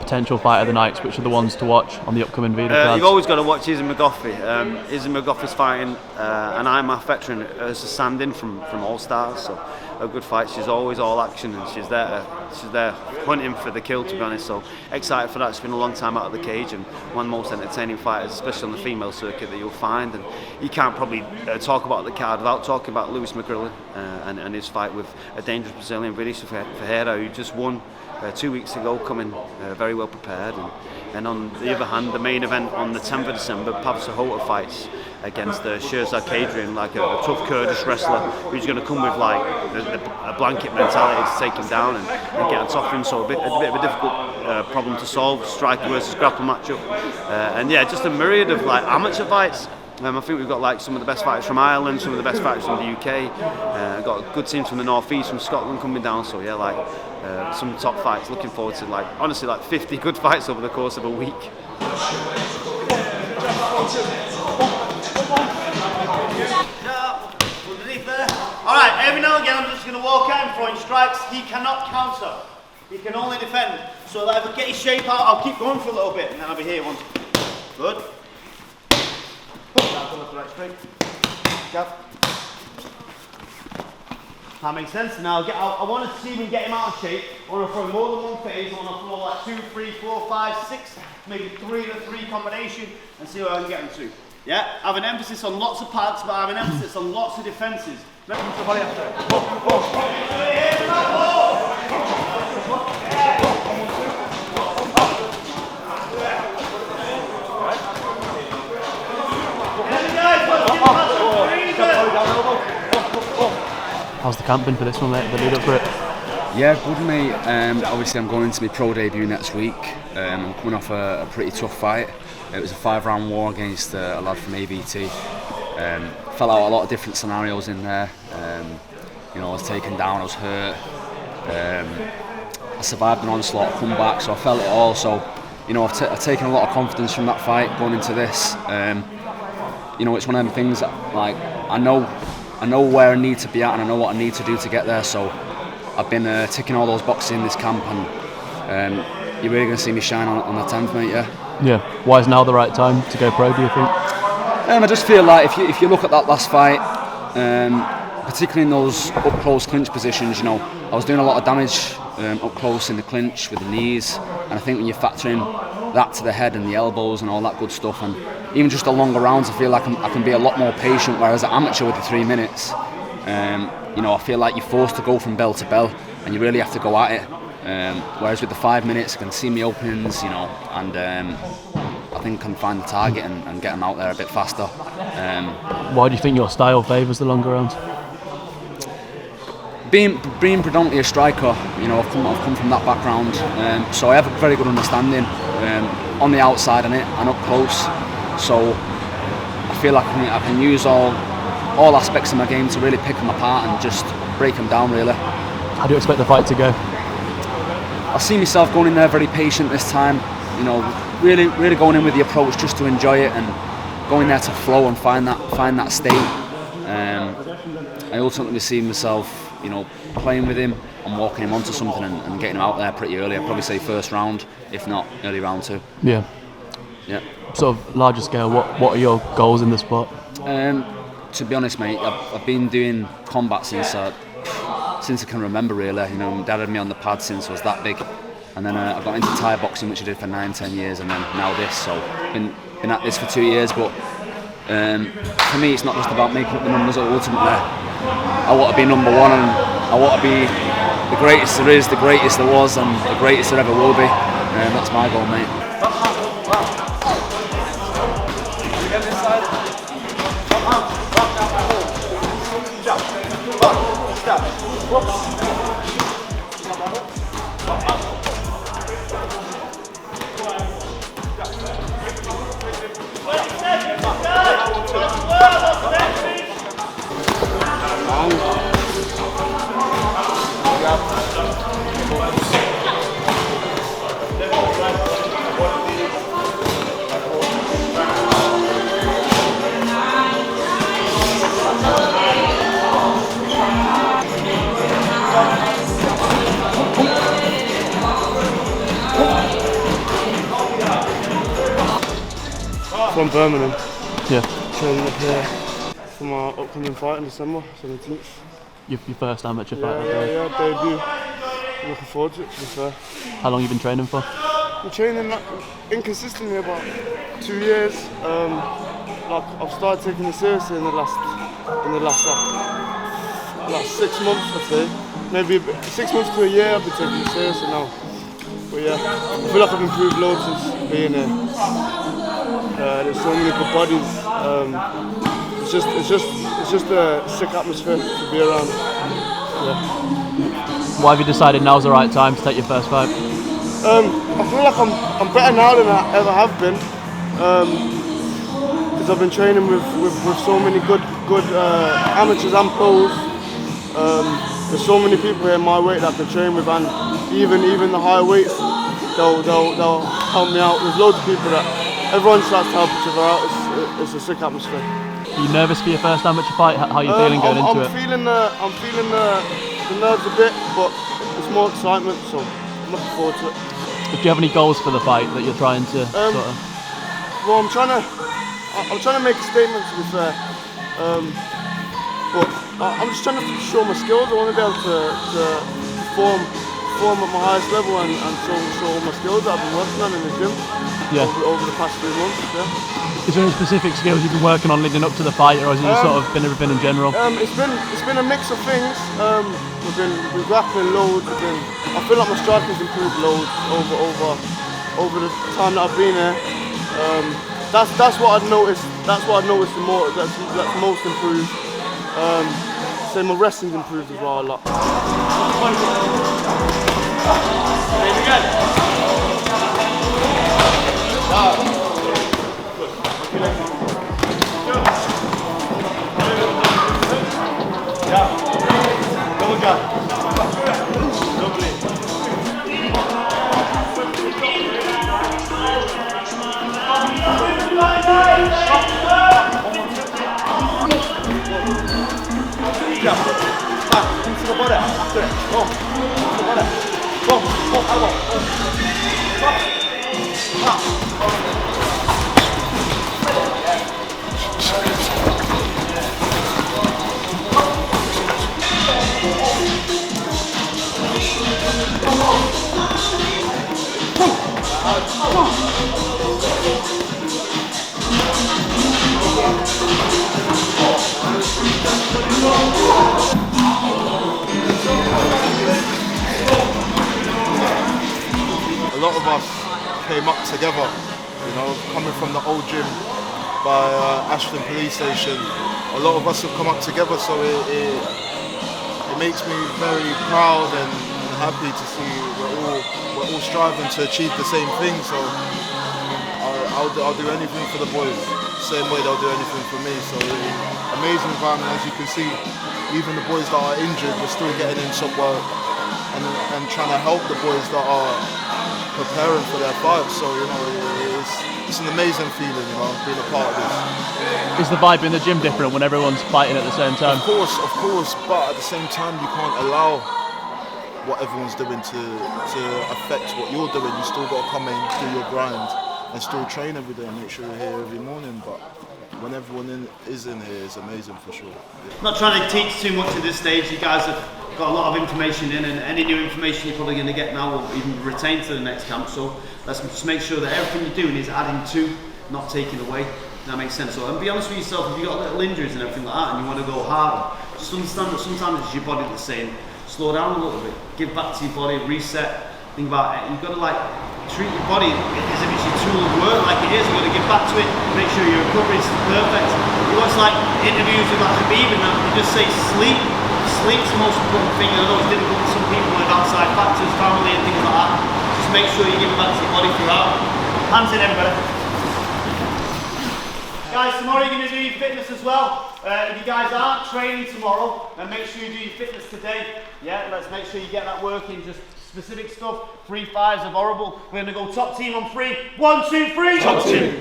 potential fight of the nights? Which are the ones to watch on the upcoming Vida cards? You've always got to watch Izzy McGoffey. Izzy McGoffey's fighting an IMAF veteran as a stand-in from All Stars, so a good fight. She's always all action, and she's there hunting for the kill, to be honest. So excited for that. She's been a long time out of the cage, and one of the most entertaining fighters, especially on the female circuit, that you'll find. And you can't probably talk about the card without talking about Lewis McGrillen and his fight with a dangerous Brazilian, Vinicius Ferreira, who just won 2 weeks ago, coming very well prepared. And on the other hand, the main event on the 10th of December, Pav Sahota fights against Shirzad Kadrian, like a tough Kurdish wrestler who's going to come with like a blanket mentality to take him down and get on top of him. So a bit of a difficult problem to solve, striker versus grapple matchup. And yeah, just a myriad of like amateur fights. I think we've got like some of the best fighters from Ireland, some of the best fighters from the UK. Got good teams from the North East, from Scotland coming down. So yeah, like some top fights. Looking forward to like honestly like 50 good fights over the course of a week. Alright, every now and again I'm just going to walk out and throwing strikes. He cannot counter. He can only defend. So that if I get his shape out, I'll keep going for a little bit and then I'll be here once. Good. Right straight. Jab. That makes sense. Now I want to see him get him out of shape. I want to throw more than one phase. I want to throw like 2, 3, 4, 5, 6, maybe 3 to 3 combination and see where I can get him to. Yeah, have an emphasis on lots of pads, but have an emphasis on lots of defences. Let him to the body after. How's the camp been for this one, mate? The lead up for it? Yeah, good, mate. Obviously, I'm going into my pro debut next week. I'm coming off a pretty tough fight. It was a 5-round war against a lad from ABT. Fell out a lot of different scenarios in there. I was taken down, I was hurt. I survived an onslaught, come back, so I felt it all. So, I've taken a lot of confidence from that fight going into this. It's one of them things that, like, I know where I need to be at and I know what I need to do to get there. So I've been ticking all those boxes in this camp, and you're really going to see me shine on the 10th, mate. Yeah. Why is now the right time to go pro, do you think? I just feel like if you look at that last fight, particularly in those up close clinch positions, I was doing a lot of damage up close in the clinch with the knees, and I think when you factor in that to the head and the elbows and all that good stuff, and even just the longer rounds, I feel like I can be a lot more patient, whereas at amateur with the 3 minutes, I feel like you're forced to go from bell to bell and you really have to go at it, whereas with the 5 minutes I can see my openings, and I think I can find the target and get them out there a bit faster. Why do you think your style favours the longer rounds? Being predominantly a striker, I've come from that background, so I have a very good understanding on the outside and up close. So I feel like I can use all aspects of my game to really pick them apart and just break them down, really. How do you expect the fight to go? I see myself going in there very patient this time. Really going in with the approach just to enjoy it and going there to flow and find that state. I ultimately see myself, playing with him and walking him onto something and getting him out there pretty early. I'd probably say first round, if not early round 2. Yeah. Sort of larger scale, what are your goals in the sport? To be honest, mate, I've been doing combat since I can remember, really. My dad had me on the pad since I was that big, and then I got into Thai boxing, which I did for 9-10 years, and then now this. So been at this for 2 years, but for me, it's not just about making up the numbers. Ultimately, I want to be number one, and I want to be the greatest there is, the greatest there was, and the greatest there ever will be. That's my goal, mate. from Birmingham. Yeah. Training up here for my upcoming fight in December 17th. Your first amateur fight that Yeah, day. yeah, debut. Looking forward to it, to be fair. How long have you been training for? I'm training inconsistently about 2 years. I've started taking it seriously in the last like 6 months, I'd say. Maybe 6 months to a year I've been taking it seriously now. But yeah, I feel like I've improved loads since being here. There's so many good bodies. It's just a sick atmosphere to be around. Yeah. Why have you decided now's the right time to take your first fight? I feel like I'm better now than I ever have been. Because I've been training with so many good amateurs and pros. There's so many people here my weight that I can train with, and even the higher weights, they'll help me out. There's loads of people that everyone starts to help each other out. It's a sick atmosphere. Are you nervous for your first amateur fight? How are you feeling going into it? I'm feeling the nerves a bit, but it's more excitement, so I'm looking forward to it. Do you have any goals for the fight that you're trying to sort of? Well, I'm trying to make a statement, to be fair. But I'm just trying to show my skills. I want to be able to perform at my highest level and show all my skills that I've been working on in the gym over the past 3 months. Yeah. Is there any specific skills you've been working on leading up to the fight, or has it just sort of been everything in general? It's been a mix of things. We've been grappling loads. I feel like my striking's improved loads over the time that I've been here. That's what I've noticed. That's what I've noticed that's most improved. So my wrestling's improved as well a lot. A lot of us came up together, you know, coming from the old gym by Ashton Police Station. A lot of us have come up together, so it makes me very proud and happy to see we're all striving to achieve the same thing. So I'll do anything for the boys, same way they'll do anything for me. So amazing environment, as you can see. Even the boys that are injured, we're still getting in some work and trying to help the boys that are preparing for their fights. So you know, it's an amazing feeling, you know, being a part of this. Is the vibe in the gym different when everyone's fighting at the same time? Of course, but at the same time, you can't allow what everyone's doing to affect what you're doing. You still got to come in, do your grind, and still train every day and make sure you're here every morning. But when everyone is in here, it's amazing for sure. Yeah. Not trying to teach too much at this stage. You guys have got a lot of information in, and any new information you're probably going to get now will even retain to the next camp. So let's just make sure that everything you're doing is adding to, not taking away. That makes sense. So, and be honest with yourself, if you've got little injuries and everything like that, and you want to go harder, just understand that sometimes it's your body that's saying, slow down a little bit, give back to your body, reset. Think about it. You've got to treat your body as if it's your tool of work, like it is. You've got to give back to it, make sure your recovery is perfect. You watch interviews with Habib and that, they just say sleep. Sleep's the most important thing. I know it's difficult for some people with outside factors, family and things like that. Just make sure you give back to your body throughout. Hands in, everybody. Guys, tomorrow you're going to do your fitness as well. If you guys aren't training tomorrow, then make sure you do your fitness today. Yeah, let's make sure you get that work in. Just specific stuff. 3 5s are horrible. We're going to go top team on 3. 1, 2, 3. Top team.